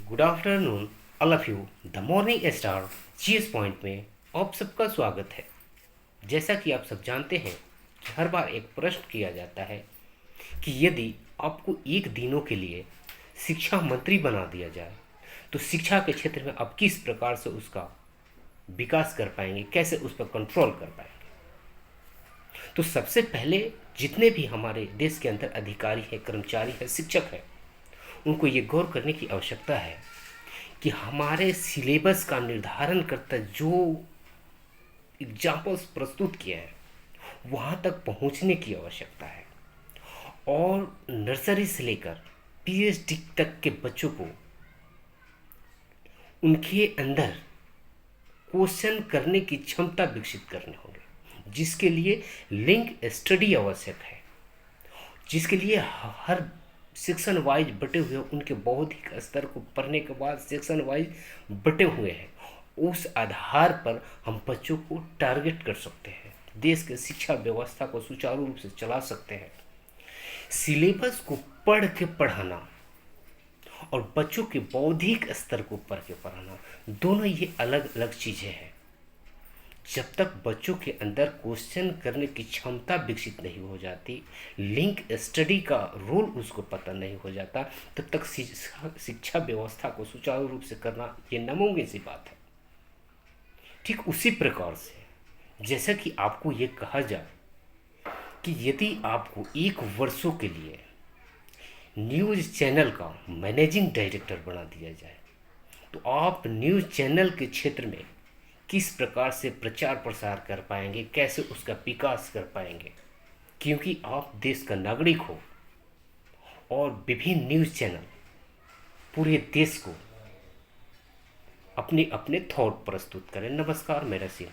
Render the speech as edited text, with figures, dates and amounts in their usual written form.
Good afternoon all of you. The morning star GS point में आप सबका स्वागत है। जैसा कि आप सब जानते हैं कि हर बार एक प्रश्न किया जाता है कि यदि आपको एक दिनों के लिए शिक्षा मंत्री बना दिया जाए तो शिक्षा के क्षेत्र में आप किस प्रकार से उसका विकास कर पाएंगे, कैसे उस पर कंट्रोल कर पाएंगे। तो सबसे पहले जितने भी हमारे देश के अंदर अधिकारी हैं, कर्मचारी हैं, शिक्षक हैं, उनको ये गौर करने की आवश्यकता है कि हमारे सिलेबस का निर्धारण करता जो एग्जाम्पल्स प्रस्तुत किया है वहाँ तक पहुँचने की आवश्यकता है। और नर्सरी से लेकर पीएचडी तक के बच्चों को उनके अंदर क्वेश्चन करने की क्षमता विकसित करने होंगे, जिसके लिए लिंक स्टडी आवश्यक है, जिसके लिए हर सेक्शन वाइज बटे हुए उनके बौद्धिक स्तर को पढ़ने के बाद सेक्शन वाइज बटे हुए हैं। उस आधार पर हम बच्चों को टारगेट कर सकते हैं, देश के शिक्षा व्यवस्था को सुचारू रूप से चला सकते हैं। सिलेबस को पढ़ के पढ़ाना और बच्चों के बौद्धिक स्तर को पढ़ के पढ़ाना, दोनों ये अलग अलग चीज़ें हैं। जब तक बच्चों के अंदर क्वेश्चन करने की क्षमता विकसित नहीं हो जाती, लिंक स्टडी का रोल उसको पता नहीं हो जाता, तब तक शिक्षा व्यवस्था को सुचारू रूप से करना ये नामुमकिन सी बात है। ठीक उसी प्रकार से जैसा कि आपको ये कहा जाए कि यदि आपको 1 वर्षों के लिए न्यूज़ चैनल का मैनेजिंग डायरेक्टर बना दिया जाए तो आप न्यूज़ चैनल के क्षेत्र में किस प्रकार से प्रचार प्रसार कर पाएंगे, कैसे उसका विकास कर पाएंगे, क्योंकि आप देश का नागरिक हो और विभिन्न न्यूज़ चैनल पूरे देश को अपने अपने थॉट प्रस्तुत करें। नमस्कार, मेरा सिंह।